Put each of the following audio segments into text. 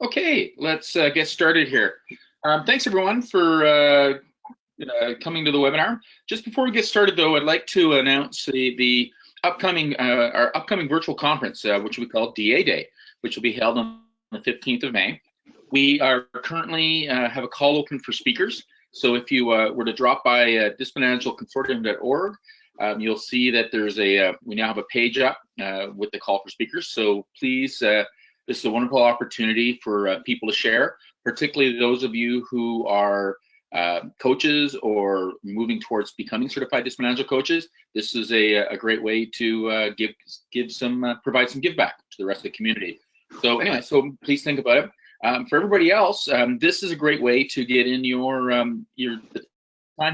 Okay, let's get started here. Thanks everyone for coming to the webinar. Just before we get started though, I'd like to announce the upcoming our upcoming virtual conference, which we call DA Day, which will be held on the 15th of May. We are currently have a call open for speakers. So if you were to drop by disciplinedAgileconsortium.org, you'll see that there's we now have a page up with the call for speakers. So please, this is a wonderful opportunity for people to share, particularly those of you who are coaches or moving towards becoming certified disciplined agile coaches. This is a great way to provide some give back to the rest of the community. So anyway, so please think about it. For everybody else, this is a great way to get in your time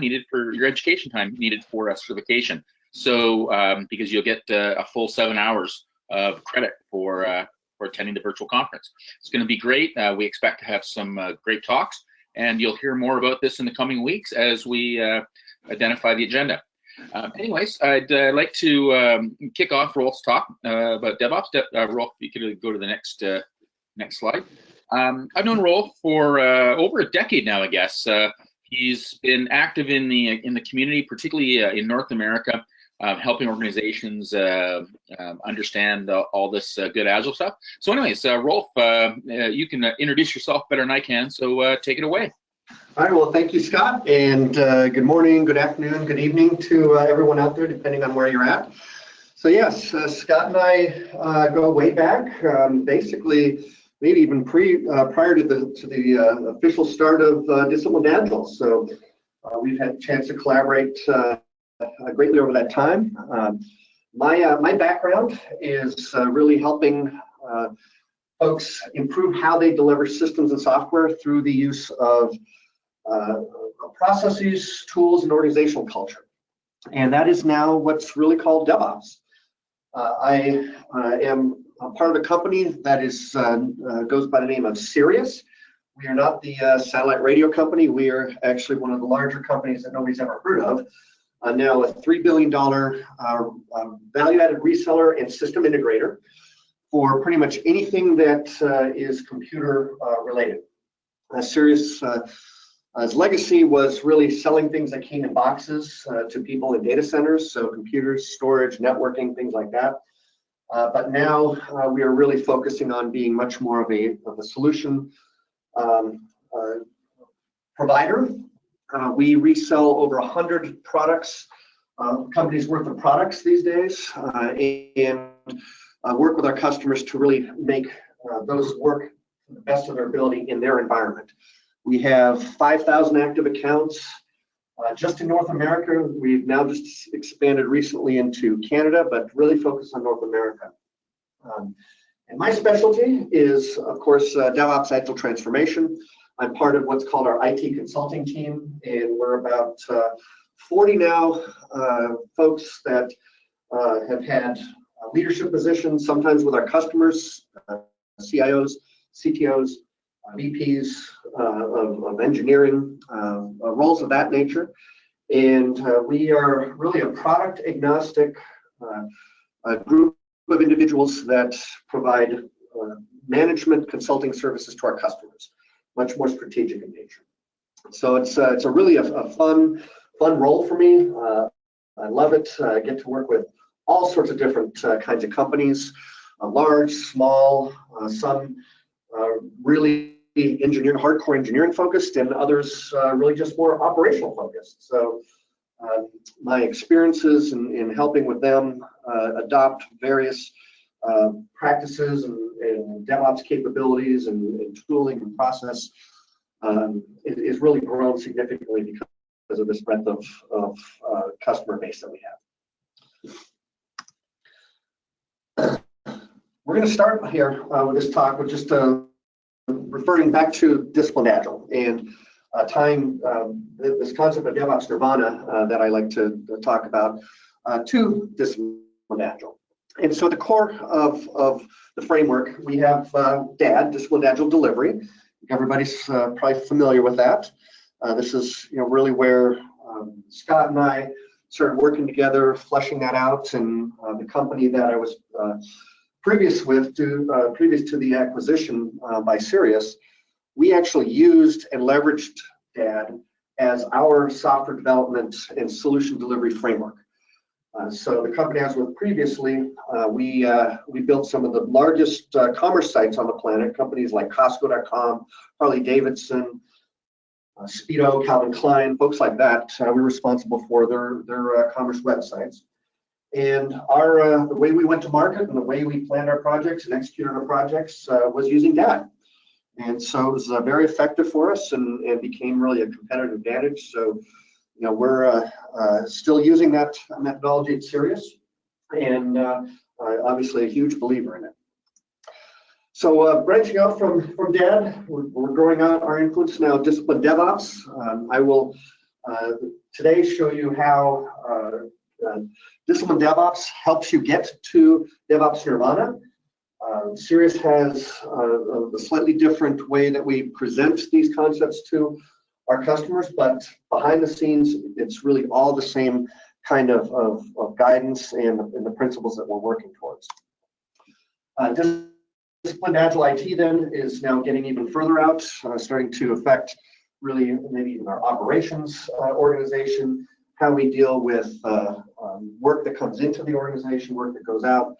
needed for your education time needed for certification. So because you'll get a full 7 hours of credit for attending the virtual conference. It's going to be great. We expect to have some great talks, and you'll hear more about this in the coming weeks as we identify the agenda. Anyways, I'd like to kick off Rolf's talk about DevOps. Rolf, you could go to the next slide. I've known Rolf for over a decade now, I guess. He's been active in the community, particularly in North America, helping organizations understand all this good Agile stuff. So anyways, Rolf, you can introduce yourself better than I can, so take it away. All right, well, thank you, Scott, and good morning, good afternoon, good evening to everyone out there, depending on where you're at. So yes, Scott and I go way back, basically maybe even prior to the official start of Disciplined Agile. So we've had a chance to collaborate greatly over that time. My background is really helping folks improve how they deliver systems and software through the use of processes, tools, and organizational culture. And that is now what's really called DevOps. I am a part of a company that goes by the name of Sirius. We are not the satellite radio company. We are actually one of the larger companies that nobody's ever heard of. Now a $3 billion value-added reseller and system integrator for pretty much anything that is computer related. Sirius' legacy was really selling things that came in boxes to people in data centers, so computers, storage, networking, things like that. But now we are really focusing on being much more of a solution provider. We resell over 100 products, companies worth of products these days, and work with our customers to really make those work to the best of their ability in their environment. We have 5,000 active accounts just in North America. We've now just expanded recently into Canada, but really focused on North America. And my specialty is, of course, DevOps Agile transformation. I'm part of what's called our IT consulting team, and we're about 40 now folks that have had leadership positions, sometimes with our customers, CIOs, CTOs, VPs of engineering, roles of that nature. And we are really a product agnostic group of individuals that provide management consulting services to our customers, much more strategic in nature. So it's a really a fun role for me. I love it. I get to work with all sorts of different kinds of companies, large, small, some really hardcore engineering focused, and others really just more operational focused. So my experiences in helping with them adopt various practices and DevOps capabilities and tooling and process is really grown significantly because of this breadth of customer base that we have. We're going to start here with this talk with just referring back to Disciplined Agile and tying this concept of DevOps Nirvana that I like to talk about to Disciplined Agile. And so the core of the framework, we have DAD, Disciplined Agile Delivery. Everybody's probably familiar with that. This is really where Scott and I started working together, fleshing that out, and the company that I was previous to the acquisition by Sirius, we actually used and leveraged DAD as our software development and solution delivery framework. So the company I was with previously, we built some of the largest commerce sites on the planet, companies like Costco.com, Harley Davidson, Speedo, Calvin Klein, folks like that. We were responsible for their commerce websites. And the way we went to market and the way we planned our projects and executed our projects was using DAD. And so it was very effective for us and became really a competitive advantage. So, we're still using that methodology at Sirius, and obviously a huge believer in it. So branching out from DAD, we're growing out our influence now, discipline DevOps. I will today show you how discipline DevOps helps you get to DevOps Nirvana. Sirius has a slightly different way that we present these concepts to our customers, but behind the scenes, it's really all the same kind of guidance and the principles that we're working towards. Disciplined Agile IT then is now getting even further out, starting to affect really maybe even our operations organization, how we deal with work that comes into the organization, work that goes out,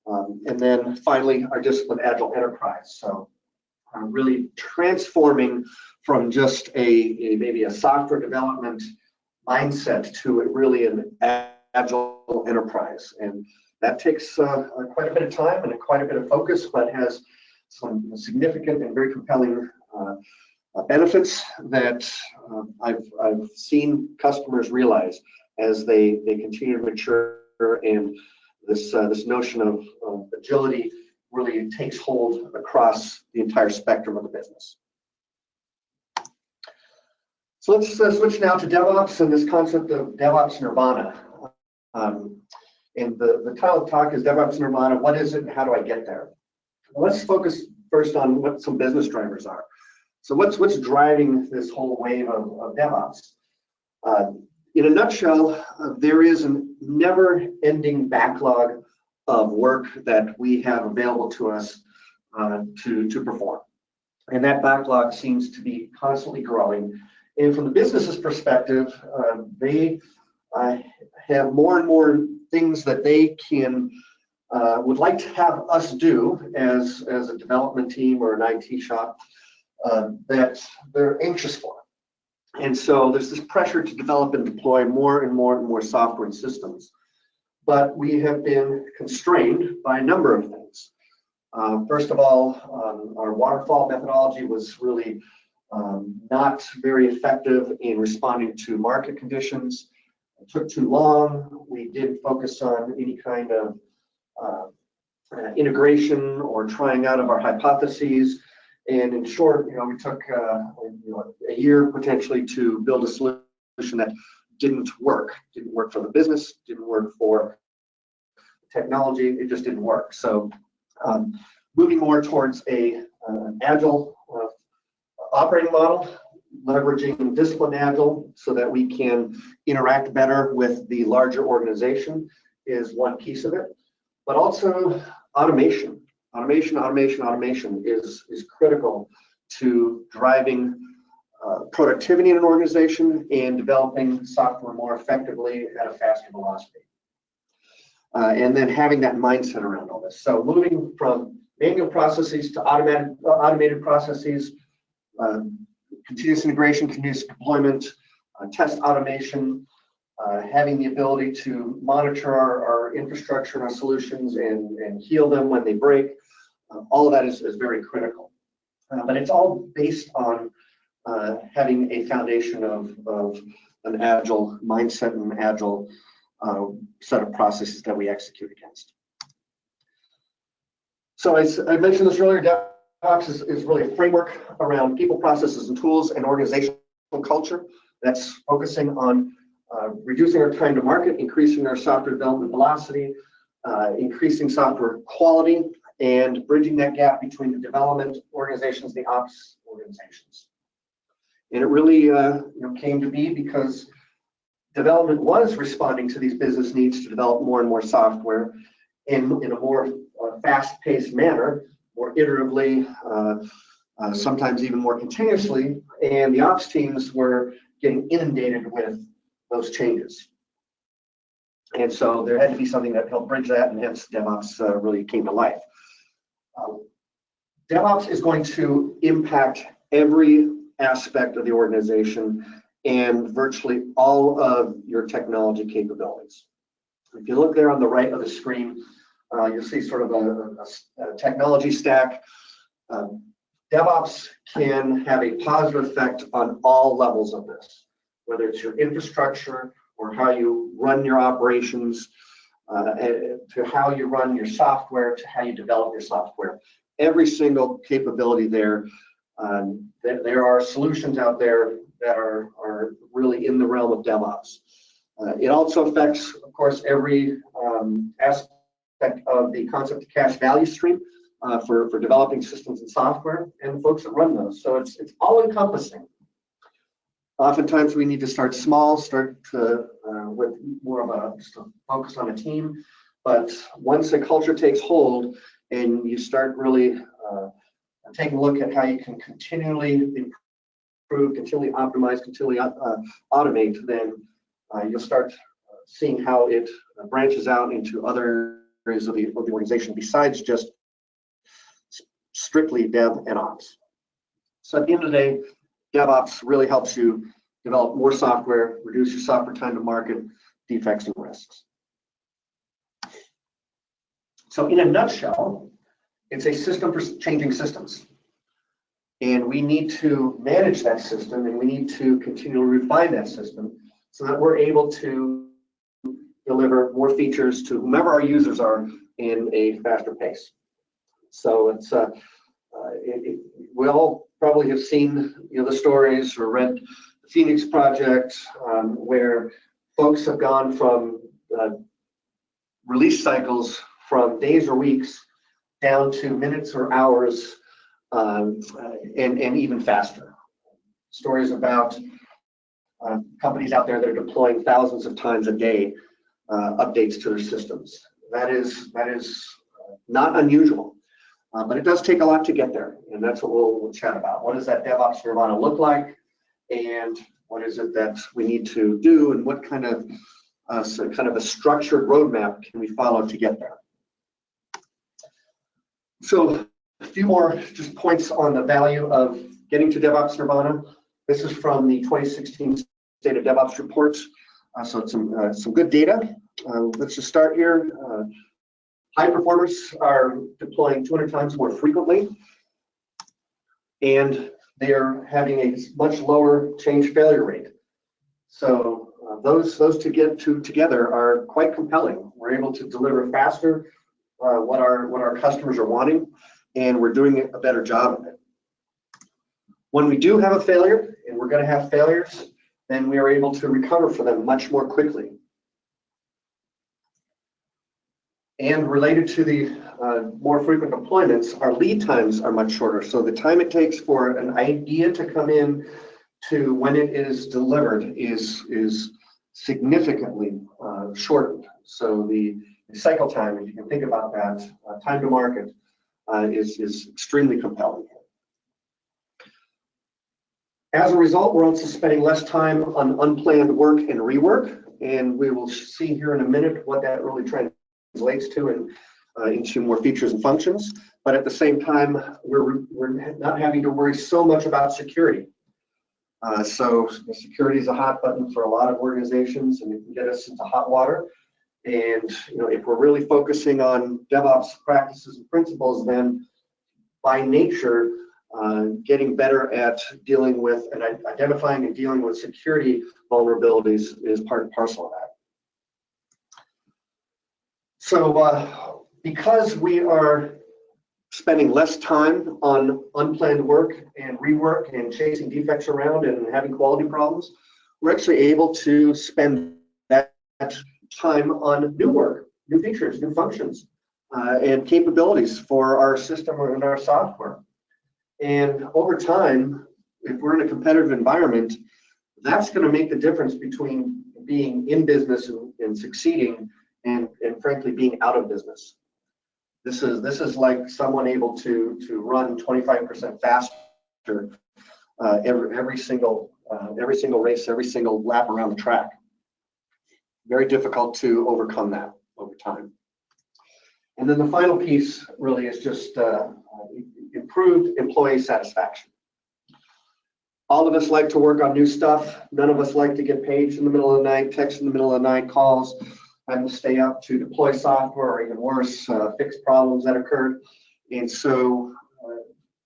and then finally our disciplined Agile enterprise. So really transforming from just maybe a software development mindset to really an Agile enterprise. And that takes quite a bit of time and quite a bit of focus, but has some significant and very compelling benefits that I've seen customers realize as they continue to mature, and this notion of agility really takes hold across the entire spectrum of the business. So let's switch now to DevOps and this concept of DevOps Nirvana. And the title of the talk is DevOps Nirvana. What is it and how do I get there? Well, let's focus first on what some business drivers are. So what's driving this whole wave of DevOps? In a nutshell, there is a never-ending backlog of work that we have available to us to perform. And that backlog seems to be constantly growing. And from the business's perspective, they have more and more things that they would like to have us do as a development team or an IT shop that they're anxious for. And so there's this pressure to develop and deploy more and more and more software and systems. But we have been constrained by a number of things. First of all, our waterfall methodology was really not very effective in responding to market conditions. It took too long. We didn't focus on any kind of integration or trying out of our hypotheses. And in short, we took a year potentially to build a solution that didn't work for the business, didn't work for technology. It just didn't work. So moving more towards an Agile operating model, leveraging disciplined Agile so that we can interact better with the larger organization is one piece of it. But also automation. Automation is critical to driving productivity in an organization and developing software more effectively at a faster velocity. And then having that mindset around all this. So moving from manual processes to automated processes, continuous integration, continuous deployment, test automation, having the ability to monitor our infrastructure and our solutions and heal them when they break. All of that is very critical. But it's all based on having a foundation of an Agile mindset and an Agile set of processes that we execute against. So as I mentioned this earlier, DevOps is really a framework around people, processes, and tools and organizational culture that's focusing on reducing our time to market, increasing our software development velocity, increasing software quality, and bridging that gap between the development organizations, the ops organizations. And it really came to be because development was responding to these business needs to develop more and more software, in a more fast-paced manner, more iteratively, sometimes even more continuously, and the ops teams were getting inundated with those changes. And so there had to be something that helped bridge that, and hence DevOps really came to life. DevOps is going to impact every aspect of the organization and virtually all of your technology capabilities. If you look there on the right of the screen, you'll see sort of a technology stack. DevOps can have a positive effect on all levels of this, whether it's your infrastructure or how you run your operations, to how you run your software, to how you develop your software. Every single capability there, there are solutions out there that are really in the realm of DevOps. It also affects, of course, every aspect of the concept of cache value stream for developing systems and software and the folks that run those. So it's all encompassing. Oftentimes we need to start small, with more of just a focus on a team. But once a culture takes hold and you start really taking a look at how you can continually improve, continually optimize, continually automate, then you'll start seeing how it branches out into other areas of the organization besides just strictly dev and ops. So at the end of the day, DevOps really helps you develop more software, reduce your software time to market, defects, and risks. So in a nutshell, it's a system for changing systems. And we need to manage that system, and we need to continually refine that system so that we're able to deliver more features to whomever our users are in a faster pace. So it's we all probably have seen the stories or read the Phoenix Project, where folks have gone from release cycles from days or weeks down to minutes or hours, and even faster. Stories about companies out there that are deploying thousands of times a day updates to their systems. That is not unusual, but it does take a lot to get there, and that's what we'll chat about. What does that DevOps Nirvana look like, and what is it that we need to do, and what kind of a structured roadmap can we follow to get there? So a few more just points on the value of getting to DevOps Nirvana. This is from the 2016 State of DevOps report. So it's some good data. Let's just start here. High performers are deploying 200 times more frequently, and they are having a much lower change failure rate. So those to get together are quite compelling. We're able to deliver faster what our customers are wanting, and we're doing a better job of it. When we do have a failure, and we're going to have failures, then we are able to recover from them much more quickly. And related to the more frequent deployments, our lead times are much shorter. So the time it takes for an idea to come in to when it is delivered is significantly shortened. So the cycle time, if you can think about that, time to market is extremely compelling. As a result, we're also spending less time on unplanned work and rework, and we will see here in a minute what that really translates to and into more features and functions. But at the same time, we're not having to worry so much about security. So security is a hot button for a lot of organizations, and it can get us into hot water. And if we're really focusing on DevOps practices and principles, then by nature, getting better at dealing with and identifying and dealing with security vulnerabilities is part and parcel of that. So because we are spending less time on unplanned work and rework and chasing defects around and having quality problems, we're actually able to spend that time on new work, new features, new functions, and capabilities for our system and our software. And over time, if we're in a competitive environment, that's going to make the difference between being in business and succeeding and frankly being out of business. This is like someone able to run 25% faster every single race, every single lap around the track. Very difficult to overcome that over time. And then the final piece really is just improved employee satisfaction. All of us like to work on new stuff. None of us like to get paged in the middle of the night, text in the middle of the night, calls, having to stay up to deploy software, or even worse, fix problems that occurred. And so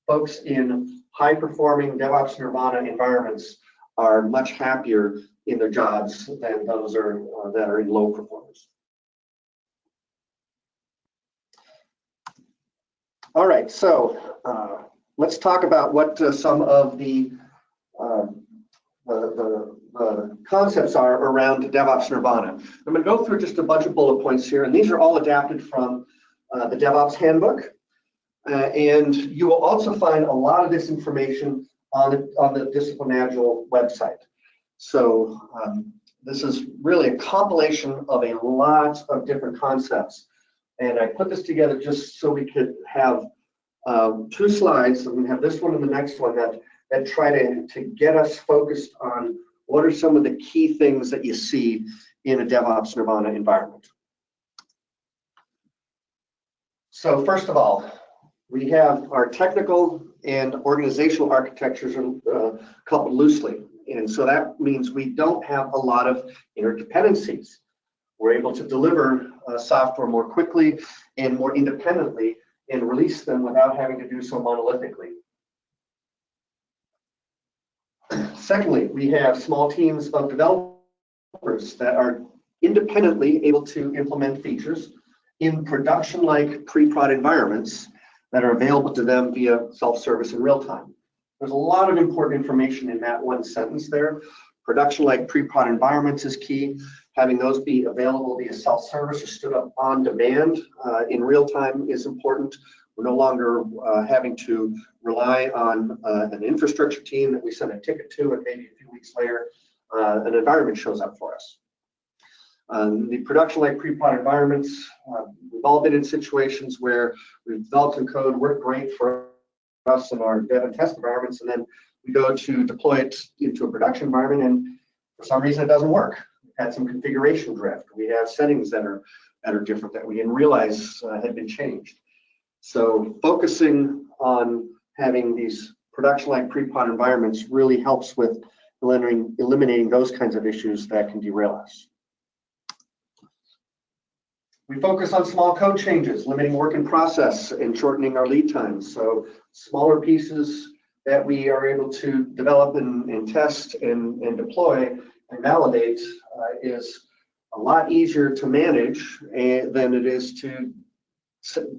folks in high-performing DevOps Nirvana environments are much happier in their jobs than those that are in low performance. All right, so let's talk about what some of the concepts are around DevOps Nirvana. I'm going to go through just a bunch of bullet points here, and these are all adapted from the DevOps Handbook. And you will also find a lot of this information on the Discipline Agile website. So this is really a compilation of a lot of different concepts. And I put this together just so we could have 2 slides. I'm going to have this one and the next one that try to get us focused on what are some of the key things that you see in a DevOps Nirvana environment. So first of all, we have our technical and organizational architectures coupled loosely. And so that means we don't have a lot of interdependencies. We're able to deliver software more quickly and more independently and release them without having to do so monolithically. Secondly, we have small teams of developers that are independently able to implement features in production-like pre-prod environments that are available to them via self-service in real time. There's a lot of important information in that one sentence there. Production-like pre-prod environments is key. Having those be available via self-service or stood up on demand in real time is important. We're no longer having to rely on an infrastructure team that we send a ticket to, and maybe a few weeks later, an environment shows up for us. The production-like pre-prod environments, we've all been in situations where we've developed some code, worked great for us in our dev and test environments, and then we go to deploy it into a production environment, and for some reason it doesn't work. We've had some configuration drift. We have settings that are different that we didn't realize had been changed. So focusing on having these production-like pre-prod environments really helps with eliminating those kinds of issues that can derail us. We focus on small code changes, limiting work in process and shortening our lead times. So smaller pieces that we are able to develop and test and deploy and validate is a lot easier to manage than it is to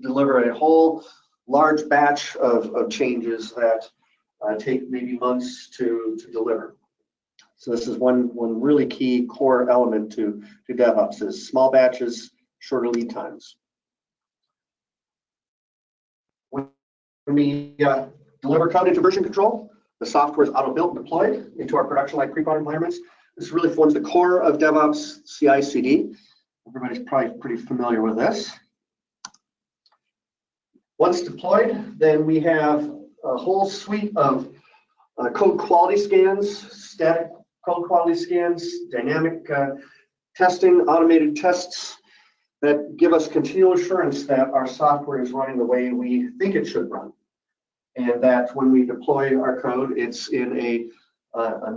deliver a whole large batch of changes that take maybe months to deliver. So this is one really key core element to DevOps is small batches, shorter lead times. When we deliver code into version control, the software is auto-built and deployed into our production-like pre-prod environments. This really forms the core of DevOps CI/CD. Everybody's probably pretty familiar with this. Once deployed, then we have a whole suite of code quality scans, static code quality scans, dynamic testing, automated tests that give us continual assurance that our software is running the way we think it should run. And that when we deploy our code, it's in a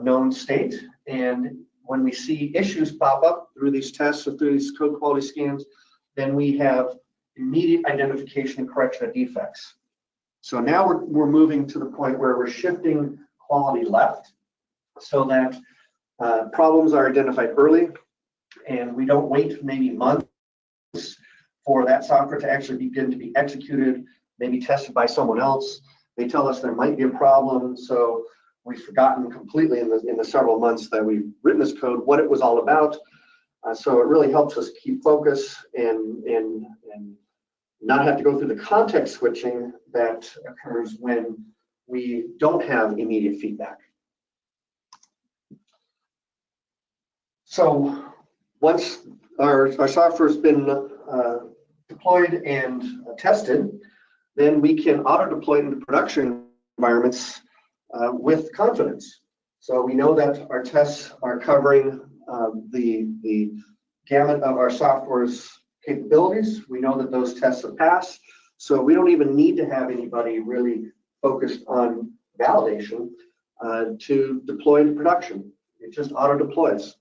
known state. And when we see issues pop up through these tests or through these code quality scans, then we have immediate identification and correction of defects. So now we're moving to the point where we're shifting quality left so that problems are identified early and we don't wait maybe months for that software to actually begin to be executed, maybe tested by someone else. They tell us there might be a problem, so we've forgotten completely in the several months that we've written this code what it was all about. So it really helps us keep focus and not have to go through the context switching that occurs when we don't have immediate feedback. So once our software's been deployed and tested, then we can auto-deploy it into production environments with confidence. So we know that our tests are covering the gamut of our software's capabilities. We know that those tests have passed, so we don't even need to have anybody really focused on validation to deploy into production. It just auto-deploys.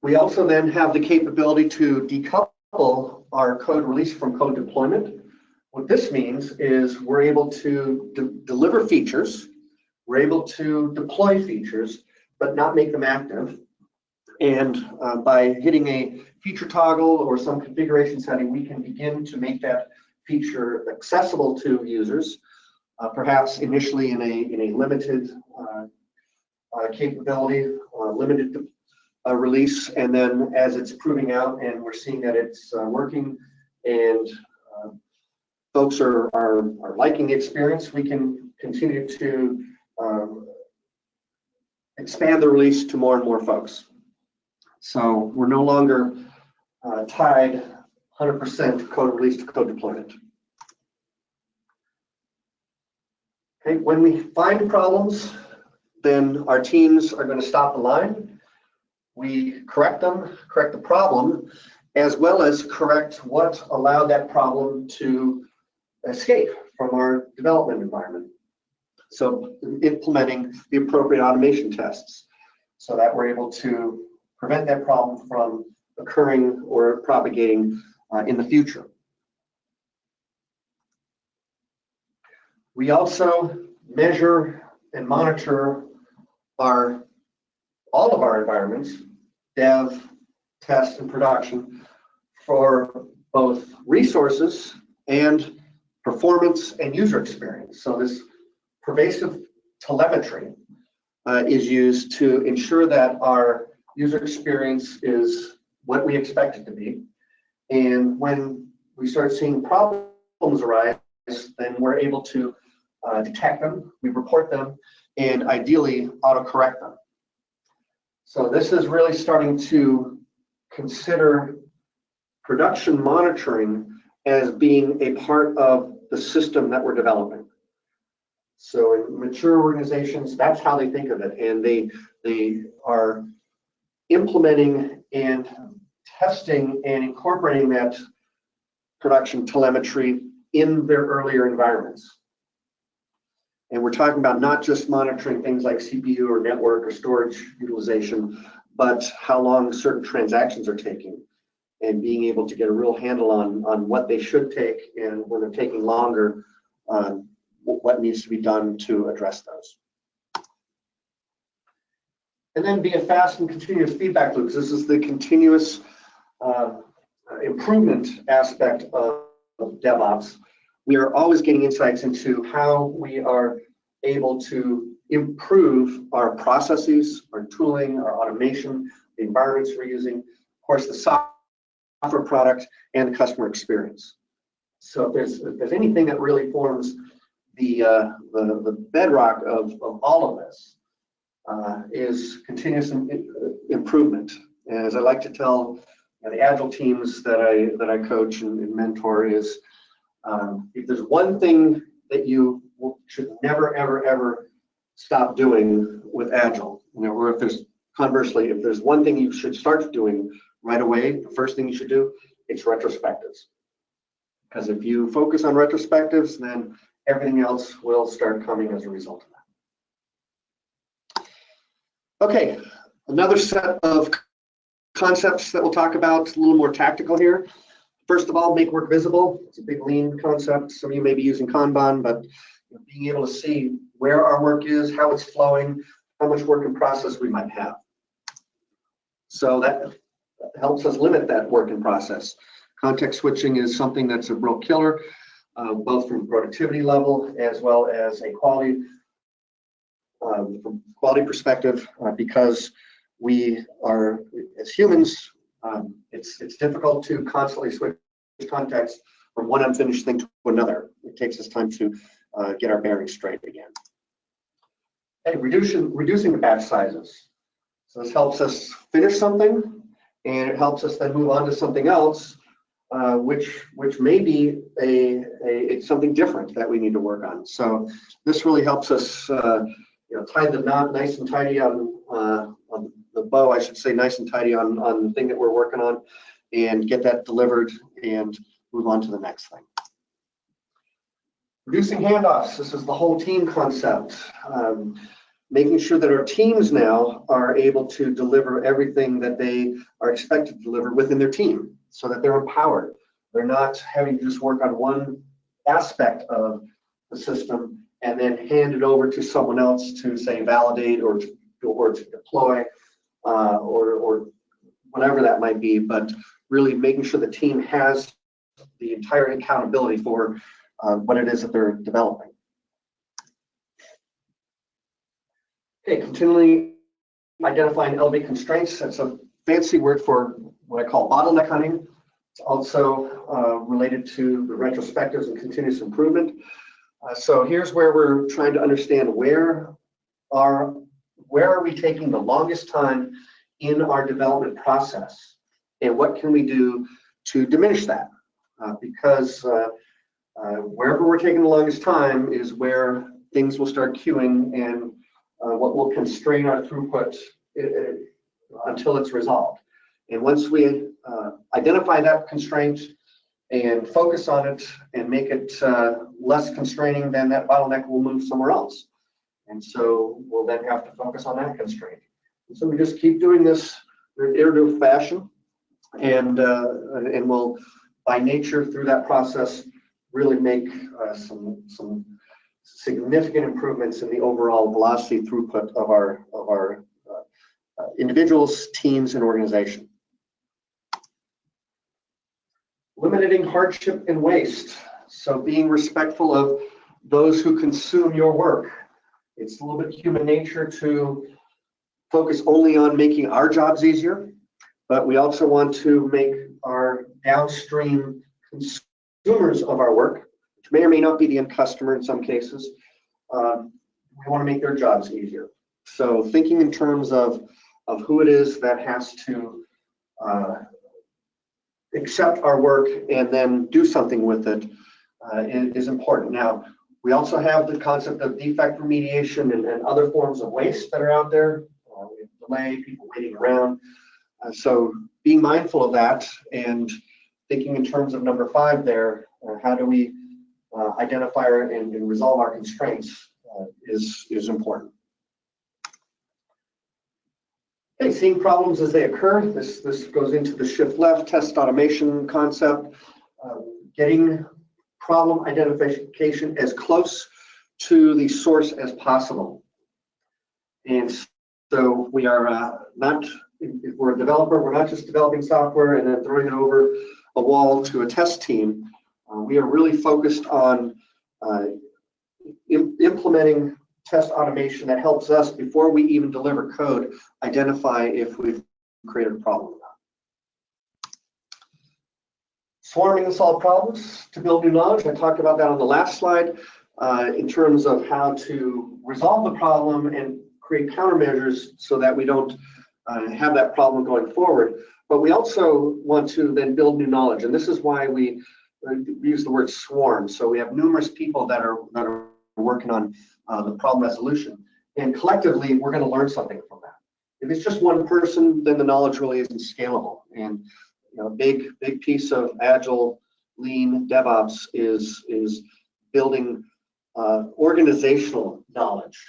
We also then have the capability to decouple our code release from code deployment. What this means is we're able to deliver features, we're able to deploy features, but not make them active. And by hitting a feature toggle or some configuration setting, we can begin to make that feature accessible to users, perhaps initially in a limited capability, limited release, and then as it's proving out and we're seeing that it's working and folks are liking the experience, we can continue to expand the release to more and more folks. So we're no longer tied 100% code release to code deployment. Okay, when we find problems, then our teams are going to stop the line. We correct them, correct the problem, as well as correct what allowed that problem to escape from our development environment. So implementing the appropriate automation tests so that we're able to prevent that problem from occurring or propagating in the future. We also measure and monitor all of our environments, dev, test, and production, for both resources and performance and user experience. So this pervasive telemetry is used to ensure that our user experience is what we expect it to be. And when we start seeing problems arise, then we're able to detect them, we report them, and ideally auto-correct them. So this is really starting to consider production monitoring as being a part of the system that we're developing. So in mature organizations, that's how they think of it, and they are implementing and testing and incorporating that production telemetry in their earlier environments. And we're talking about not just monitoring things like CPU or network or storage utilization, but how long certain transactions are taking, and being able to get a real handle on what they should take, and when they're taking longer, what needs to be done to address those. And then be a fast and continuous feedback loop. This is the continuous improvement aspect of DevOps. We are always getting insights into how we are able to improve our processes, our tooling, our automation, the environments we're using, of course, the software product, and the customer experience. So if there's anything that really forms the bedrock of all of this, is continuous improvement. And as I like to tell the Agile teams that I coach and mentor is, if there's one thing that you should never, ever, ever stop doing with Agile, or if there's one thing you should start doing right away, the first thing you should do, it's retrospectives. Because if you focus on retrospectives, then everything else will start coming as a result of that. Okay, another set of concepts that we'll talk about, a little more tactical here. First of all, make work visible. It's a big lean concept. Some of you may be using Kanban, but being able to see where our work is, how it's flowing, how much work in process we might have. So that helps us limit that work in process. Context switching is something that's a real killer, both from productivity level as well as a quality perspective, because we are, as humans, it's difficult to constantly switch context from one unfinished thing to another. It takes us time to get our bearings straight again. And reducing the batch sizes. So this helps us finish something, and it helps us then move on to something else, which may be it's something different that we need to work on. So this really helps us tie the knot nice and tidy on the bow, I should say, nice and tidy on the thing that we're working on, and get that delivered and move on to the next thing. Reducing handoffs. This is the whole team concept. Making sure that our teams now are able to deliver everything that they are expected to deliver within their team, so that they're empowered. They're not having to just work on one aspect of the system and then hand it over to someone else to, say, validate or to deploy or whatever that might be, but really making sure the team has the entire accountability for what it is that they're developing. Okay, continually identifying elevate constraints. That's a fancy word for what I call bottleneck hunting. It's also related to the retrospectives and continuous improvement. So here's where we're trying to understand where are we taking the longest time in our development process, and what can we do to diminish that? Because wherever we're taking the longest time is where things will start queuing, and what will constrain our throughput until it's resolved. And once we identify that constraint and focus on it and make it less constraining, then that bottleneck will move somewhere else. And so we'll then have to focus on that constraint. And so we just keep doing this in an iterative fashion, and we'll, by nature, through that process, really make some significant improvements in the overall velocity throughput of our individuals, teams, and organization. Eliminating hardship and waste. So being respectful of those who consume your work. It's a little bit human nature to focus only on making our jobs easier, but we also want to make our downstream consumers of our work, which may or may not be the end customer in some cases, we want to make their jobs easier. So thinking in terms of who it is that has to accept our work and then do something with it is important. Now, we also have the concept of defect remediation and other forms of waste that are out there. Delay, people waiting around. So being mindful of that and thinking in terms of number 5 there, how do we identify and resolve our constraints is important. Okay, seeing problems as they occur. This goes into the shift left test automation concept. Getting problem identification as close to the source as possible. And so we are not, if we're a developer, we're not just developing software and then throwing it over a wall to a test team. We are really focused on implementing test automation that helps us, before we even deliver code, identify if we've created a problem or not. Swarming to solve problems, to build new knowledge. I talked about that on the last slide in terms of how to resolve the problem and create countermeasures so that we don't have that problem going forward. But we also want to then build new knowledge, and this is why we use the word swarm. So we have numerous people that are working on the problem resolution, and collectively we're going to learn something from that. If it's just one person, then the knowledge really isn't scalable. And a big piece of Agile, Lean, DevOps is building organizational knowledge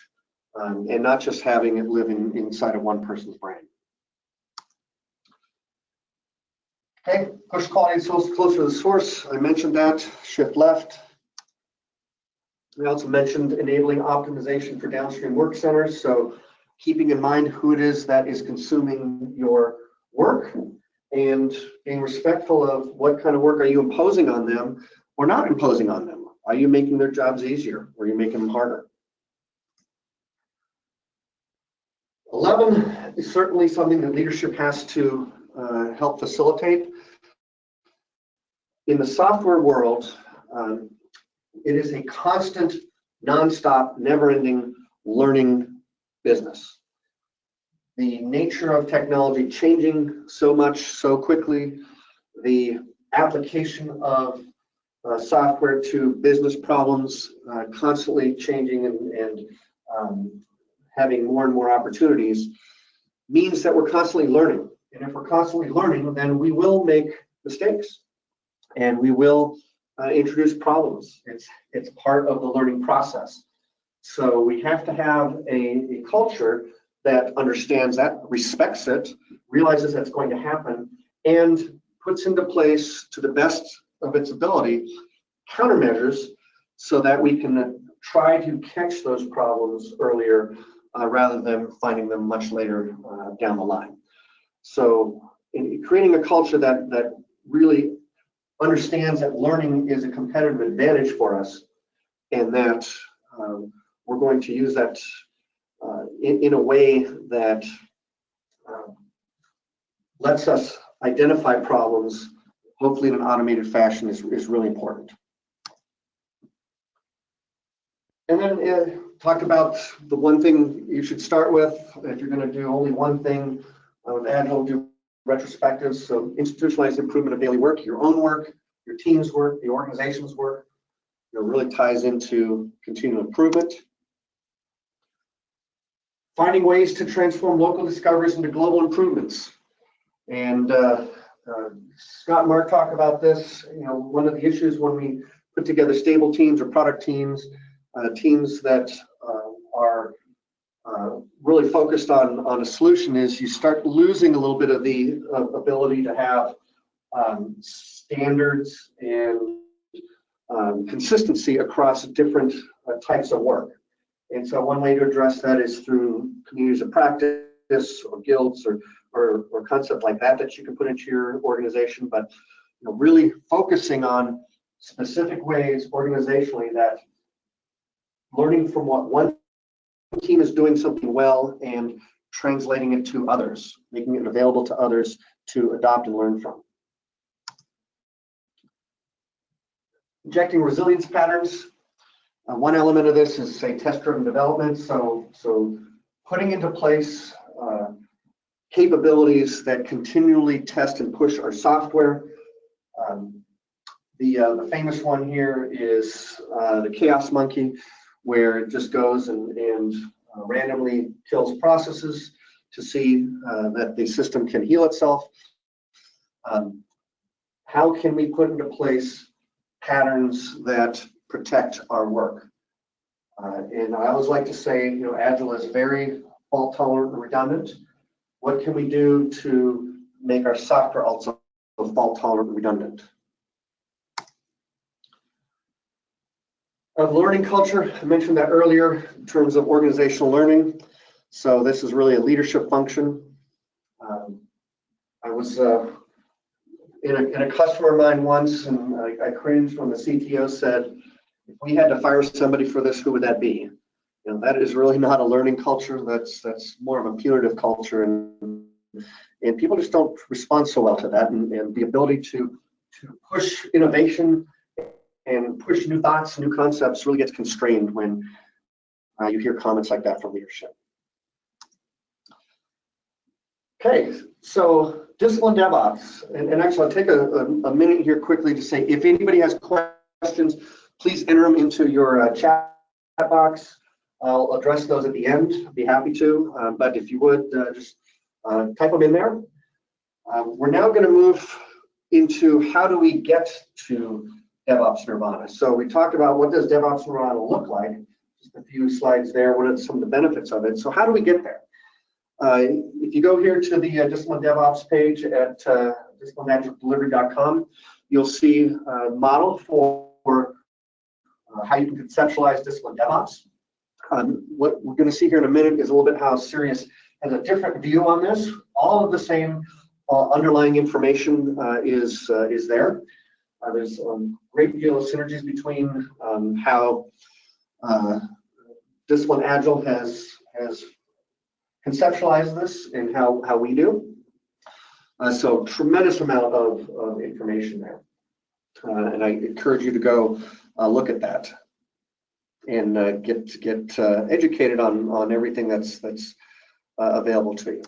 and not just having it living inside of one person's brain. Okay, push quality closer to the source. I mentioned that. Shift left. We also mentioned enabling optimization for downstream work centers. So keeping in mind who it is that is consuming your work and being respectful of what kind of work are you imposing on them or not imposing on them. Are you making their jobs easier or are you making them harder? 11 is certainly something that leadership has to help facilitate. In the software world, it is a constant, nonstop, never-ending learning business. the nature of technology changing so much so quickly, the application of software to business problems constantly changing and having more and more opportunities means that we're constantly learning. And if we're constantly learning, then we will make mistakes and we will introduce problems. It's part of the learning process. So we have to have a culture that understands that, respects it, realizes that's going to happen, and puts into place, to the best of its ability, countermeasures so that we can try to catch those problems earlier rather than finding them much later down the line. So in creating a culture that really understands that learning is a competitive advantage for us, and that we're going to use that in a way that lets us identify problems, hopefully in an automated fashion, is really important. And then talk about the one thing you should start with if you're going to do only one thing. Agile, do retrospectives, so institutionalized improvement of daily work, your own work, your team's work, the organization's work. Really ties into continual improvement. Finding ways to transform local discoveries into global improvements. And Scott and Mark talk about this. One of the issues when we put together stable teams or product teams, teams that are really focused on a solution, is you start losing a little bit of the ability to have standards and consistency across different types of work. And so one way to address that is through communities of practice or guilds or concepts like that you can put into your organization. But really focusing on specific ways organizationally that learning from what one team is doing something well and translating it to others, making it available to others to adopt and learn from. Injecting resilience patterns. One element of this is, say, test-driven development. So putting into place capabilities that continually test and push our software. The famous one here is the chaos monkey, where it just goes and randomly kills processes to see that the system can heal itself. How can we put into place patterns that protect our work? And I always like to say, Agile is very fault tolerant and redundant. What can we do to make our software also fault tolerant and redundant? Learning culture, I mentioned that earlier in terms of organizational learning. So this is really a leadership function. I was in a customer of mine once, and I cringed when the CTO said, if we had to fire somebody for this, who would that be? That is really not a learning culture. That's more of a punitive culture, and people just don't respond so well to that. And the ability to push innovation and push new thoughts, new concepts really gets constrained when you hear comments like that from leadership. Okay, so discipline DevOps, and actually I'll take a minute here quickly to say, if anybody has questions, please enter them into your chat box. I'll address those at the end. I'd be happy to, but if you would, just type them in there. We're now going to move into how do we get to DevOps Nirvana. So we talked about what does DevOps Nirvana look like, just a few slides there, what are some of the benefits of it. So how do we get there? If you go here to the Discipline DevOps page at disciplineagile.com, you'll see a model for how you can conceptualize Discipline DevOps. What we're going to see here in a minute is a little bit how Sirius has a different view on this. All of the same underlying information is there. There's a great deal of synergies between how Discipline Agile has conceptualized this and how we do. So tremendous amount of information there. And I encourage you to go look at that and get educated on everything that's available to you.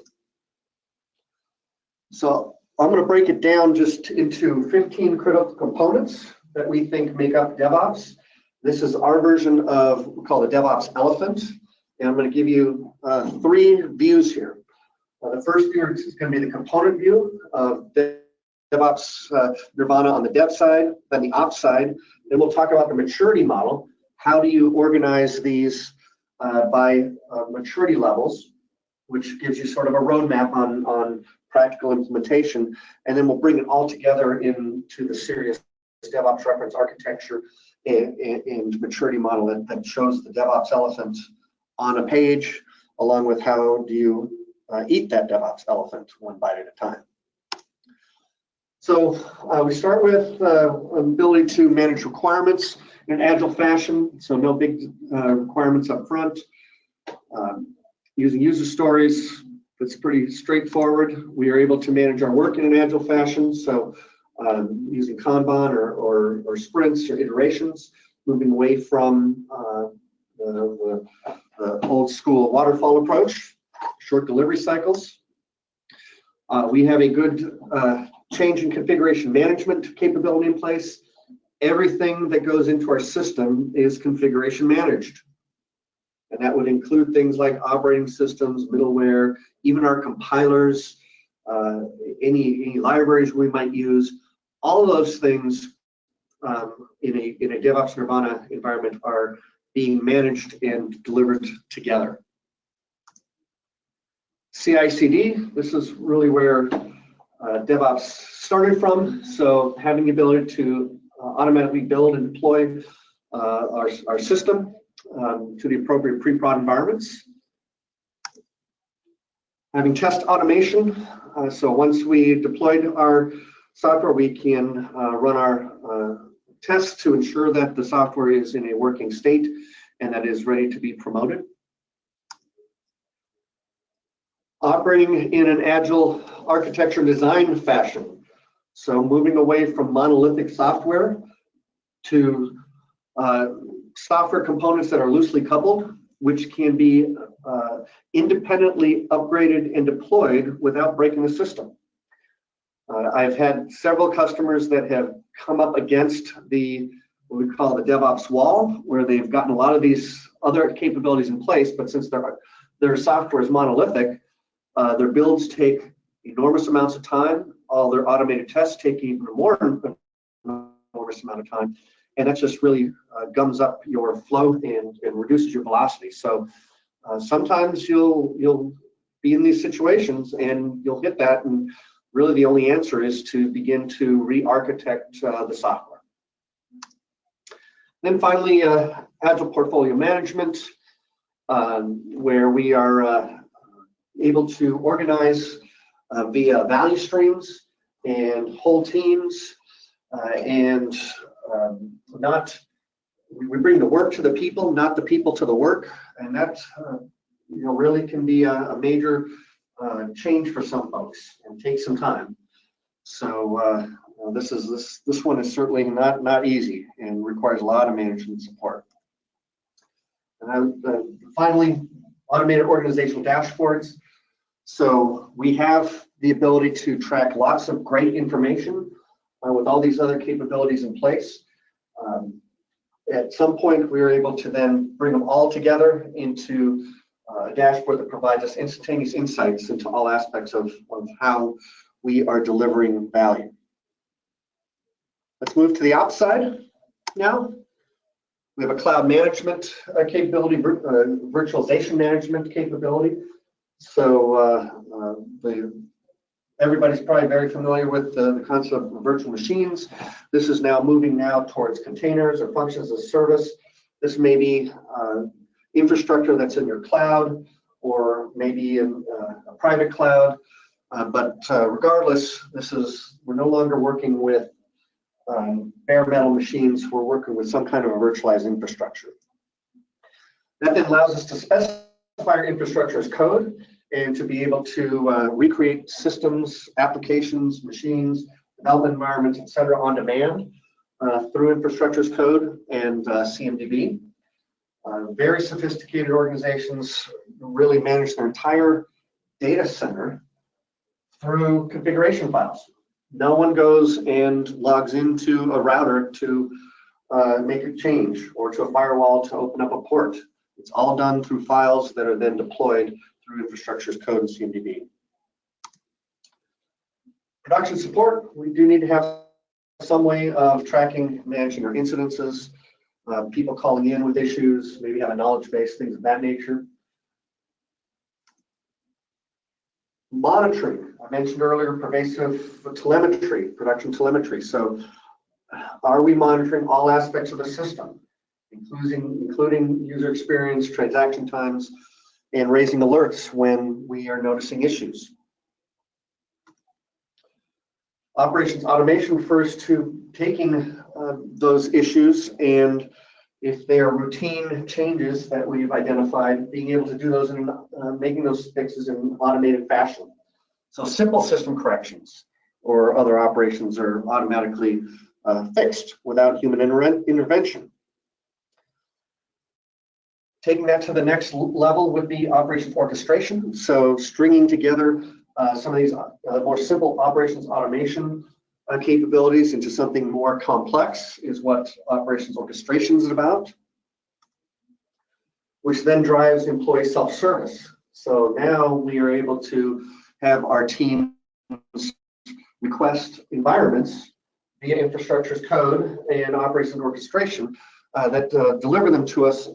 So I'm going to break it down just into 15 critical components that we think make up DevOps. This is our version of what we call the DevOps elephant, and I'm going to give you 3 views here. The first view is going to be the component view of DevOps Nirvana on the dev side, then the ops side. Then we'll talk about the maturity model. How do you organize these by maturity levels, which gives you sort of a roadmap on practical implementation. And then we'll bring it all together into the Sirius DevOps reference architecture and maturity model that shows the DevOps elephant on a page, along with how do you eat that DevOps elephant one bite at a time. So we start with ability to manage requirements in an agile fashion, so no big requirements up front. Using user stories, that's pretty straightforward. We are able to manage our work in an agile fashion, so using Kanban or sprints or iterations, moving away from the old school waterfall approach, short delivery cycles. We have a good change in configuration management capability in place. Everything that goes into our system is configuration managed. And that would include things like operating systems, middleware, even our compilers, any libraries we might use. All of those things in a DevOps Nirvana environment are being managed and delivered together. CI/CD, this is really where DevOps started from. So having the ability to automatically build and deploy our system to the appropriate pre-prod environments. Having test automation, so once we deployed our software, we can run our tests to ensure that the software is in a working state and that is ready to be promoted. Operating in an agile architecture design fashion, so moving away from monolithic software to software components that are loosely coupled, which can be independently upgraded and deployed without breaking the system. I've had several customers that have come up against what we call the DevOps wall, where they've gotten a lot of these other capabilities in place, but since their software is monolithic, their builds take enormous amounts of time. All their automated tests take even more enormous amount of time. And that just really gums up your flow and reduces your velocity. So sometimes you'll be in these situations and you'll hit that, and really the only answer is to begin to re-architect the software. Then finally, agile portfolio management, where we are able to organize via value streams and whole teams, and we bring the work to the people, not the people to the work, and that really can be a major change for some folks and take some time. So this one is certainly not easy and requires a lot of management support. And finally, automated organizational dashboards. So we have the ability to track lots of great information with all these other capabilities in place. At some point, we were able to then bring them all together into a dashboard that provides us instantaneous insights into all aspects of how we are delivering value. Let's move to the ops side now. We have a cloud management capability, virtualization management capability. So everybody's probably very familiar with the concept of virtual machines. This is now moving towards containers or functions as a service. This may be infrastructure that's in your cloud, or maybe in a private cloud. But regardless, we're no longer working with bare metal machines. We're working with some kind of a virtualized infrastructure. That then allows us to specify our infrastructure as code and to be able to recreate systems, applications, machines, development environments, et cetera, on demand through infrastructure as code and CMDB. Very sophisticated organizations really manage their entire data center through configuration files. No one goes and logs into a router to make a change or to a firewall to open up a port. It's all done through files that are then deployed through infrastructure as code and CMDB. Production support, we do need to have some way of tracking, managing our incidences, people calling in with issues, maybe have a knowledge base, things of that nature. Monitoring, I mentioned earlier, pervasive telemetry, production telemetry. So are we monitoring all aspects of the system, including user experience, transaction times, and raising alerts when we are noticing issues? Operations automation refers to taking those issues, and if they are routine changes that we've identified, being able to do those and making those fixes in an automated fashion. So simple system corrections or other operations are automatically fixed without human intervention. Taking that to the next level would be operations orchestration. So stringing together some of these more simple operations automation capabilities into something more complex is what operations orchestration is about, which then drives employee self-service. So now we are able to have our teams request environments via infrastructure as code and operations orchestration that deliver them to us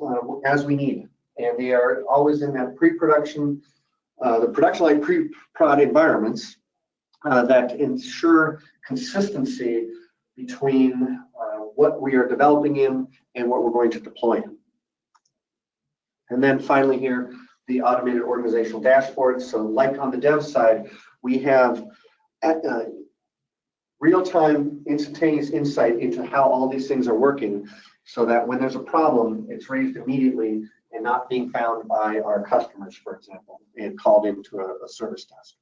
as we need. And they are always in that pre-production, the production-like pre-prod environments that ensure consistency between what we are developing in and what we're going to deploy in. And then finally here, the automated organizational dashboards. So like on the dev side, we have real-time instantaneous insight into how all these things are working so that when there's a problem, it's raised immediately and not being found by our customers, for example, and called into a service desk.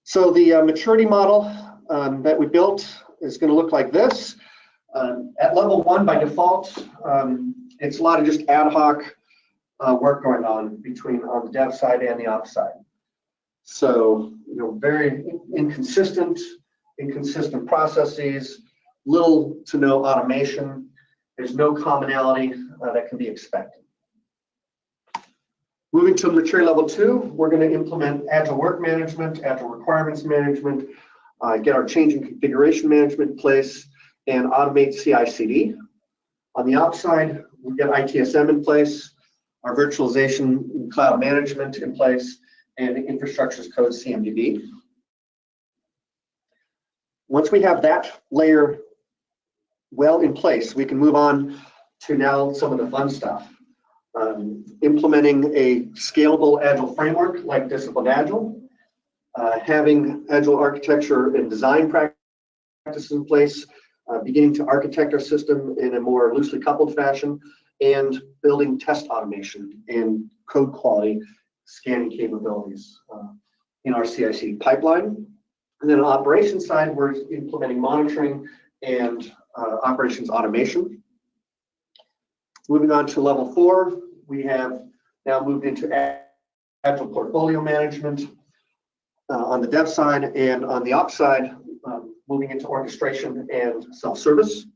So the maturity model that we built is going to look like this. At level 1 by default, it's a lot of just ad hoc work going on between on the dev side and the ops side. So, very inconsistent processes, little to no automation. There's no commonality that can be expected. Moving to maturity level 2, we're going to implement Agile work management, Agile requirements management, get our change and configuration management in place, and automate CI/CD. On the ops side, we get ITSM in place, our virtualization and cloud management in place, and infrastructure as code CMDB. Once we have that layer well in place, we can move on to now some of the fun stuff. Implementing a scalable Agile framework like Disciplined Agile, having Agile architecture and design practices in place, beginning to architect our system in a more loosely coupled fashion, and building test automation and code quality scanning capabilities in our CI/CD pipeline. And then on the operations side, we're implementing monitoring and operations automation. Moving on to level 4, we have now moved into Agile portfolio management on the dev side, and on the ops side, moving into orchestration and self-service.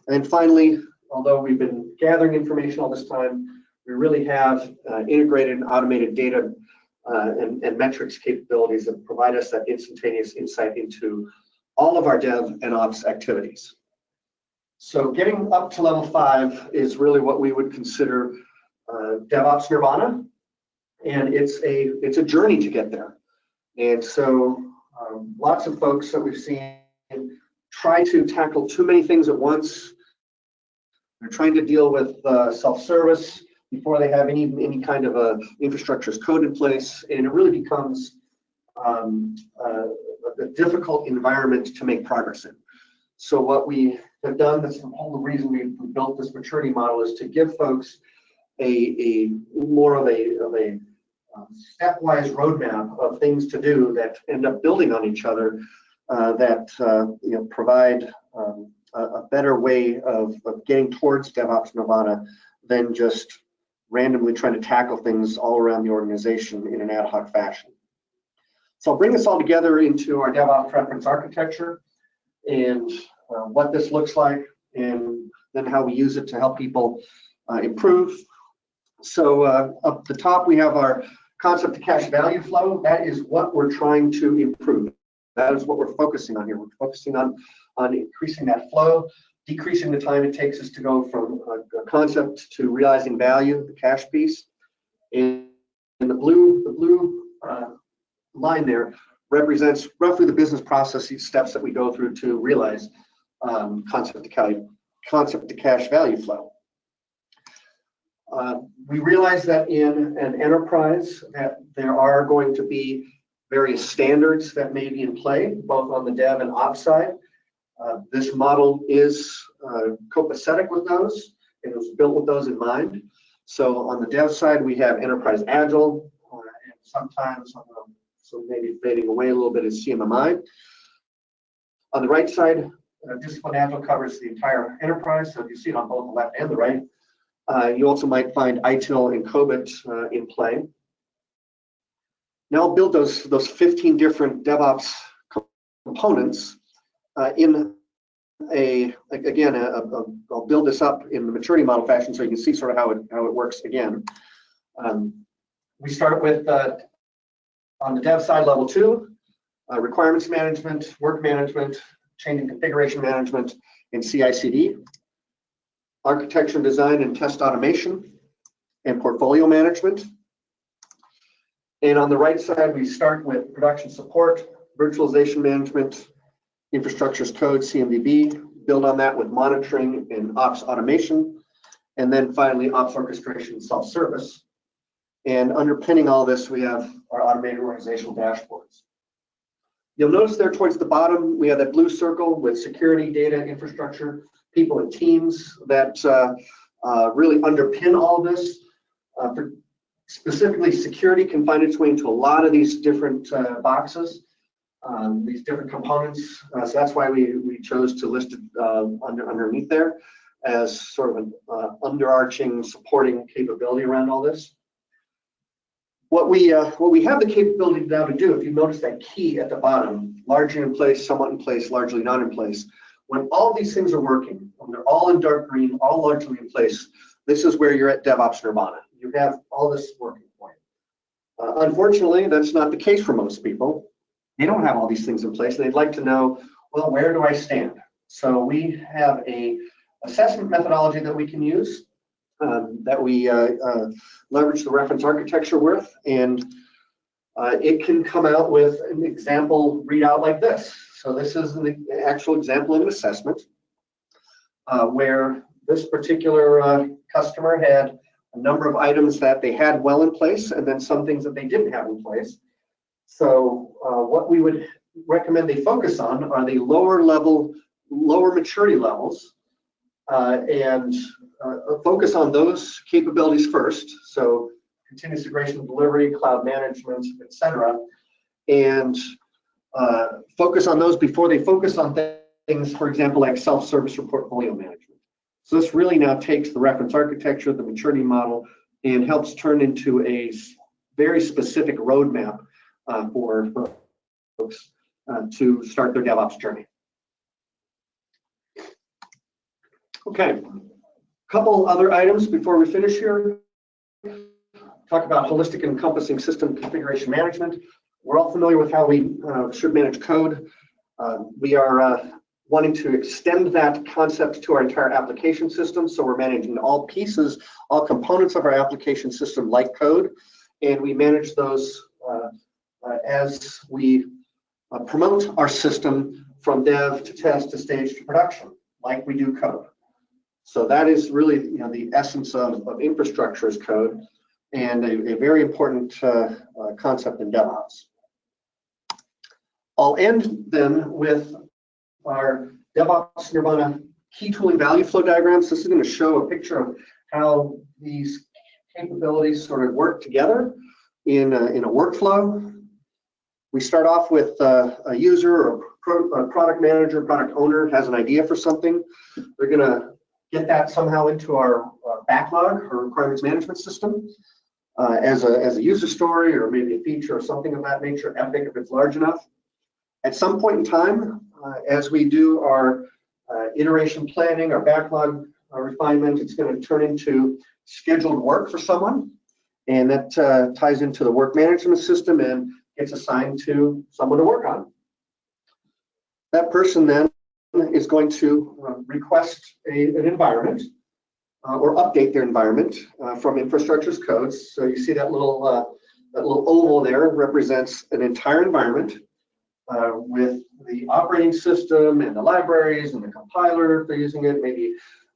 And finally, although we've been gathering information all this time, we really have integrated and automated data and metrics capabilities that provide us that instantaneous insight into all of our dev and ops activities. So getting up to level 5 is really what we would consider DevOps Nirvana, and it's a journey to get there. And so lots of folks that we've seen try to tackle too many things at once. They're trying to deal with self-service before they have any kind of a infrastructure as code in place, and it really becomes a difficult environment to make progress in. So what we have done, that's the whole reason we built this maturity model, is to give folks a more of a stepwise roadmap of things to do that end up building on each other, that provide a better way of getting towards DevOps Nirvana than just randomly trying to tackle things all around the organization in an ad hoc fashion. So I'll bring this all together into our DevOps reference architecture and what this looks like, and then how we use it to help people improve. So up the top, we have our concept to cash value flow. That is what we're trying to improve. That is what we're focusing on here. We're focusing on increasing that flow, decreasing the time it takes us to go from a concept to realizing value, the cash piece. And the blue line there represents roughly the business process steps that we go through to realize concept to cash value flow. We realize that in an enterprise that there are going to be various standards that may be in play, both on the dev and ops side. This model is copacetic with those. It was built with those in mind. So on the dev side, we have enterprise agile, and sometimes, so maybe fading away a little bit, is CMMI. On the right side, discipline agile covers the entire enterprise, so you see it on both the left and the right. You also might find ITIL and COBIT in play. Now I'll build those 15 different DevOps components in I'll build this up in the maturity model fashion so you can see sort of how it works again. We start with, on the dev side, level 2, requirements management, work management, change and configuration management, and CI/CD. Architecture, design, and test automation, and portfolio management. And on the right side, we start with production support, virtualization management, infrastructure as code, CMDB, build on that with monitoring and ops automation, and then finally ops orchestration, self-service. And underpinning all this, we have our automated organizational dashboards. You'll notice there towards the bottom, we have that blue circle with security, data, infrastructure, people and teams that really underpin all of this. Specifically, security can find its way into a lot of these different boxes, these different components. So that's why we chose to list it underneath there as sort of an underarching supporting capability around all this. What we have the capability now to do, if you notice that key at the bottom, largely in place, somewhat in place, largely not in place, when all these things are working, when they're all in dark green, all largely in place, this is where you're at DevOps Nirvana. You have all this working for you. Unfortunately, that's not the case for most people. They don't have all these things in place, and they'd like to know, well, where do I stand? So we have a assessment methodology that we can use, that we leverage the reference architecture with, and it can come out with an example readout like this. So this is an actual example of an assessment where this particular customer had a number of items that they had well in place, and then some things that they didn't have in place. So what we would recommend they focus on are the lower maturity levels, and focus on those capabilities first. So continuous integration, delivery, cloud management, etc., and focus on those before they focus on things, for example, like self-service or portfolio management. So this really now takes the reference architecture, the maturity model, and helps turn into a very specific roadmap for folks to start their DevOps journey. Okay, a couple other items before we finish here. Talk about holistic and encompassing system configuration management. We're all familiar with how we should manage code. We are wanting to extend that concept to our entire application system. So we're managing all pieces, all components of our application system like code, and we manage those as we promote our system from dev to test to stage to production, like we do code. So that is really, the essence of infrastructure as code, and a very important concept in DevOps. I'll end then with our DevOps Nirvana key tooling value flow diagrams. This is going to show a picture of how these capabilities sort of work together in a workflow. We start off with a user or a product manager, product owner has an idea for something. They're going to get that somehow into our backlog or requirements management system as a user story or maybe a feature or something of that nature, epic if it's large enough. At some point in time, as we do our iteration planning, our backlog refinement, it's going to turn into scheduled work for someone, and that ties into the work management system and gets assigned to someone to work on. That person then is going to request an environment or update their environment from infrastructure as code. So you see that little oval there represents an entire environment with the operating system and the libraries and the compiler if they're using it, maybe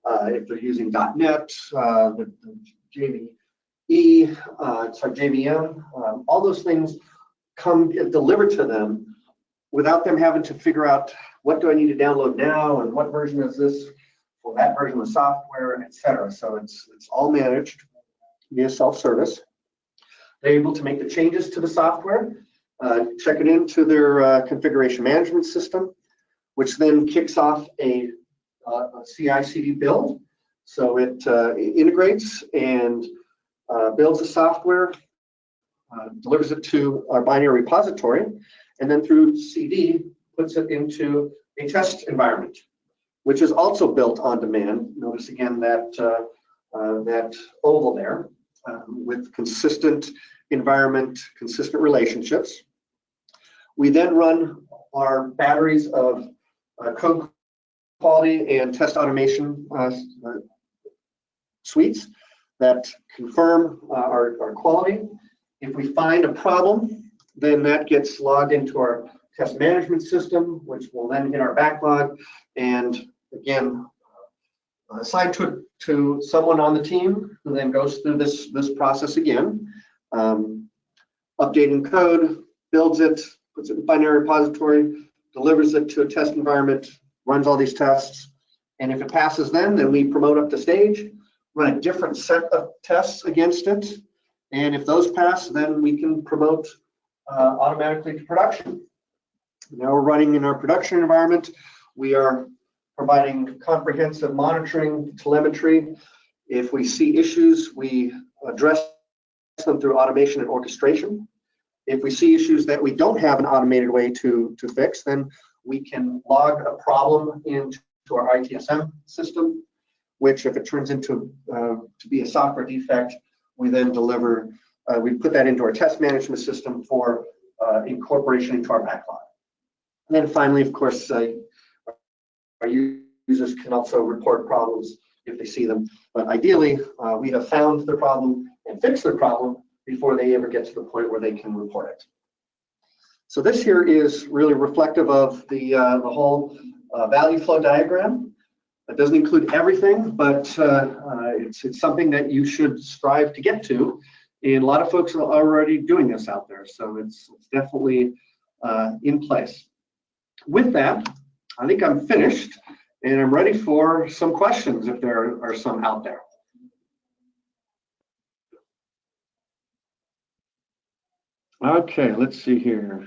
if they're using .NET, the JVM, all those things get delivered to them without them having to figure out what do I need to download now and what version is this for that version of the software, etc. So it's all managed via self-service. They're able to make the changes to the software, check it into their configuration management system, which then kicks off a CI/CD build. So it integrates and builds the software, delivers it to our binary repository, and then through CD puts it into a test environment, which is also built on demand. Notice again that that oval there with consistent environment, consistent relationships. We then run our batteries of code quality and test automation suites that confirm our quality. If we find a problem, then that gets logged into our test management system, which will then hit our backlog and again assigned to someone on the team who then goes through this process again, updating code, builds it, puts it in a binary repository, delivers it to a test environment, runs all these tests, and if it passes then we promote up to stage, run a different set of tests against it, and if those pass, then we can promote automatically to production. Now we're running in our production environment. We are providing comprehensive monitoring, telemetry. If we see issues, we address them through automation and orchestration. If we see issues that we don't have an automated way to fix, then we can log a problem into our ITSM system, which if it turns into to be a software defect, we then deliver, we put that into our test management system for incorporation into our backlog. And then finally, of course, our users can also report problems if they see them. But ideally, we have found the problem and fixed the problem before they ever get to the point where they can report it. So this here is really reflective of the whole value flow diagram. It doesn't include everything, but it's something that you should strive to get to. And a lot of folks are already doing this out there, so it's definitely in place. With that, I think I'm finished, and I'm ready for some questions if there are some out there. Okay, let's see here.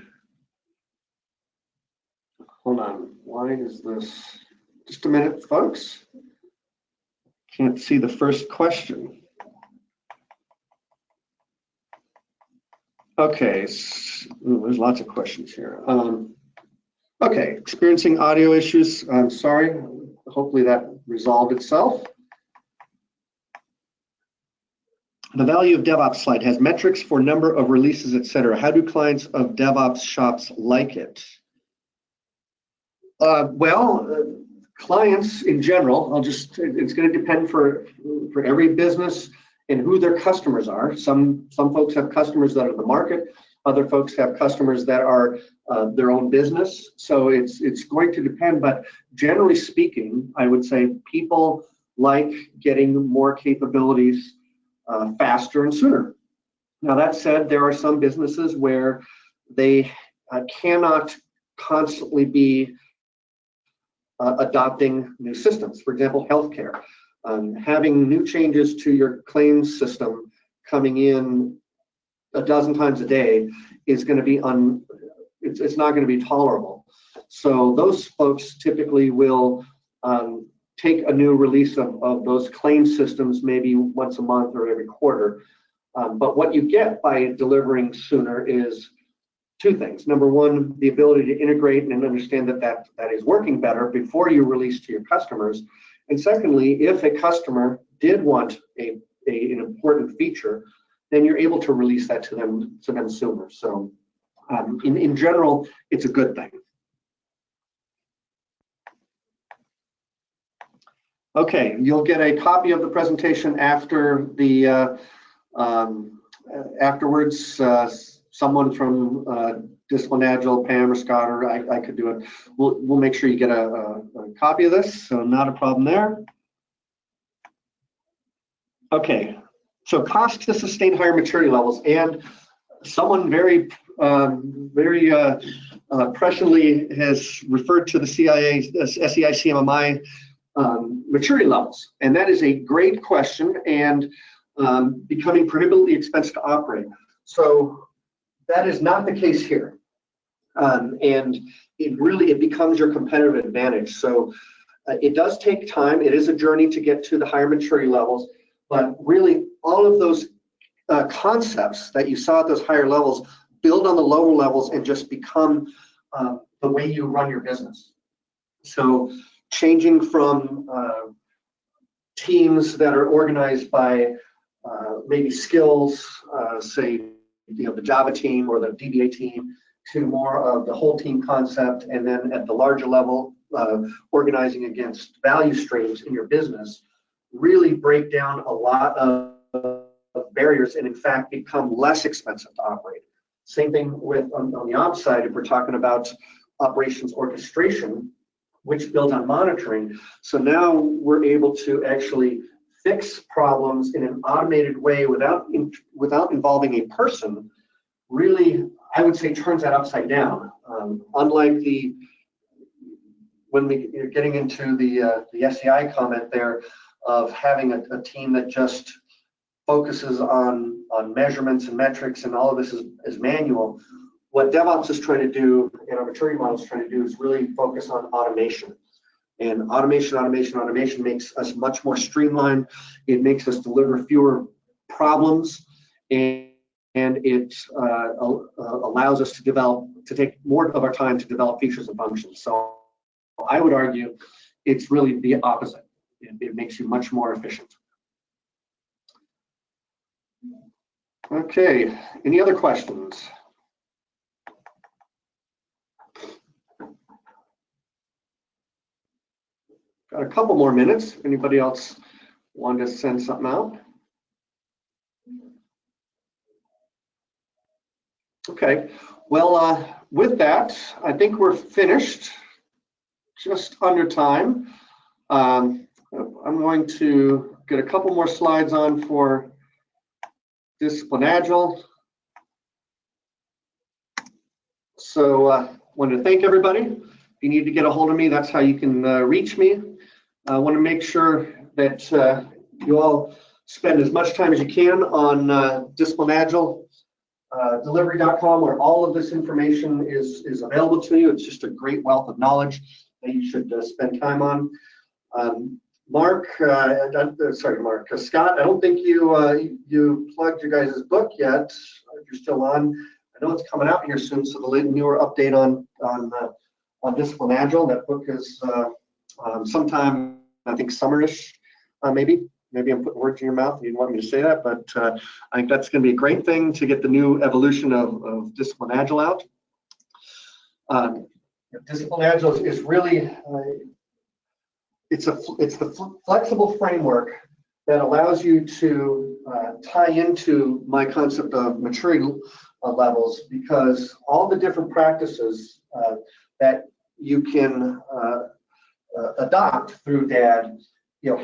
Hold on, why is this? Just a minute, folks. Can't see the first question. Okay, there's lots of questions here. Okay, experiencing audio issues. I'm sorry. Hopefully that resolved itself. The value of DevOps slide has metrics for number of releases, etc. How do clients of DevOps shops like it? Clients in general, it's going to depend for every business and who their customers are. Some folks have customers that are the market. Other folks have customers that are their own business. So it's going to depend, but generally speaking, I would say people like getting more capabilities faster and sooner. Now that said, there are some businesses where they cannot constantly be adopting new systems. For example, healthcare. Having new changes to your claims system coming in a dozen times a day is going to be it's not going to be tolerable. So those folks typically will take a new release of those claim systems maybe once a month or every quarter. But what you get by delivering sooner is two things. Number one, the ability to integrate and understand that is working better before you release to your customers. And secondly, if a customer did want an important feature, then you're able to release that to them sooner. So in general, it's a good thing. Okay, you'll get a copy of the presentation after the afterwards. Someone from Discipline Agile, Pam or Scott, or I could do it. We'll make sure you get a copy of this, so not a problem there. Okay, so cost to sustain higher maturity levels, and someone very presciently has referred to the SEI CMMI maturity levels, and that is a great question, and becoming prohibitively expensive to operate. So that is not the case here, and it becomes your competitive advantage. So it does take time. It is a journey to get to the higher maturity levels, but really all of those concepts that you saw at those higher levels build on the lower levels and just become the way you run your business. So changing from teams that are organized by maybe skills, say the Java team or the DBA team, to more of the whole team concept, and then at the larger level, organizing against value streams in your business, really break down a lot of barriers and in fact become less expensive to operate. Same thing with on the ops side, if we're talking about operations orchestration, which builds on monitoring. So now we're able to actually fix problems in an automated way without involving a person. Really, I would say turns that upside down. Unlike when you're getting into the SEI comment there of having a team that just focuses on measurements and metrics, and all of this is manual. What DevOps is trying to do, and our maturity model is trying to do, is really focus on automation. And automation makes us much more streamlined. It makes us deliver fewer problems, and it allows us to take more of our time to develop features and functions. So I would argue it's really the opposite. It makes you much more efficient. Okay, any other questions? Got a couple more minutes. Anybody else want to send something out? Okay, well, with that, I think we're finished, just under time. I'm going to get a couple more slides on for Discipline Agile. So want to thank everybody. If you need to get a hold of me, that's how you can reach me. I want to make sure that you all spend as much time as you can on Discipline Agile delivery.com, where all of this information is available to you. It's just a great wealth of knowledge that you should spend time on. Scott, I don't think you plugged your guys' book yet. If you're still on, I know it's coming out here soon. So the newer update on Discipline Agile. That book is sometime, I think, summerish, maybe. Maybe I'm putting words in your mouth. You didn't want me to say that, but I think that's going to be a great thing to get the new evolution of Discipline Agile out. Discipline Agile is really it's the flexible framework that allows you to tie into my concept of maturity levels, because all the different practices that you can adopt through DAD,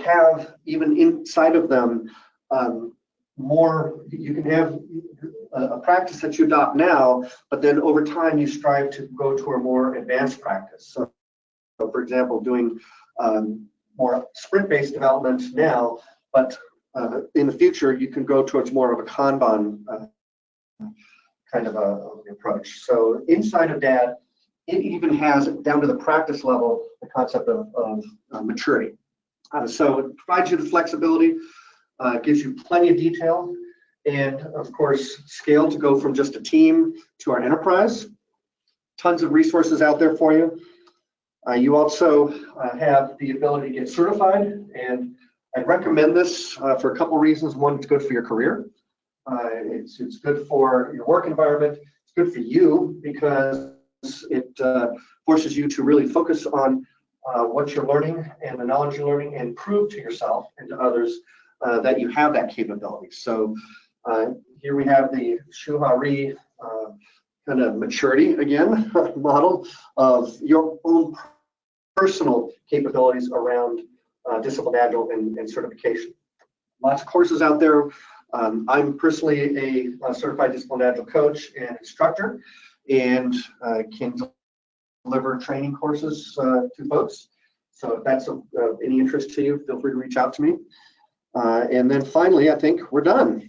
have even inside of them more. You can have a practice that you adopt now, but then over time you strive to go to a more advanced practice. So for example, doing more sprint-based development now, but in the future you can go towards more of a Kanban kind of a approach. So inside of DAD, it even has, down to the practice level, the concept of maturity. So it provides you the flexibility, gives you plenty of detail, and of course, scale to go from just a team to our enterprise. Tons of resources out there for you. You also have the ability to get certified, and I'd recommend this for a couple reasons. One, it's good for your career. It's good for your work environment. It's good for you because it forces you to really focus on what you're learning and the knowledge you're learning, and prove to yourself and to others that you have that capability. So here we have the Shuhari kind of maturity again model of your own personal capabilities around disciplined agile and certification. Lots of courses out there. I'm personally a certified disciplined agile coach and instructor, and can deliver training courses to folks. So if that's of any interest to you, feel free to reach out to me. And then finally, I think we're done.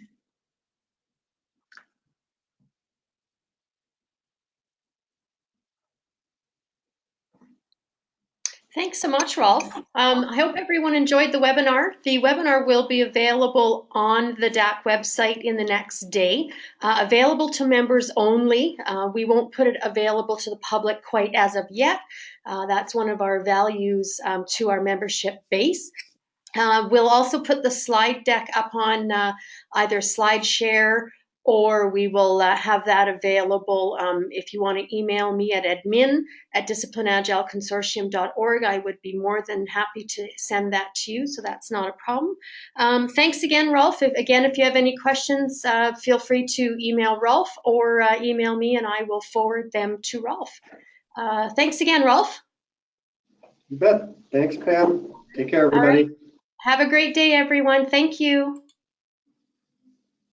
Thanks so much, Rolf. I hope everyone enjoyed the webinar. The webinar will be available on the DAP website in the next day, available to members only. We won't put it available to the public quite as of yet. That's one of our values to our membership base. We'll also put the slide deck up on either SlideShare, or we will have that available. If you want to email me at admin@disciplineagileconsortium.org, I would be more than happy to send that to you, so that's not a problem. Thanks again, Rolf. If you have any questions, feel free to email Rolf or email me, and I will forward them to Rolf. Thanks again, Rolf. You bet. Thanks, Pam. Take care, everybody. All right. Have a great day, everyone. Thank you.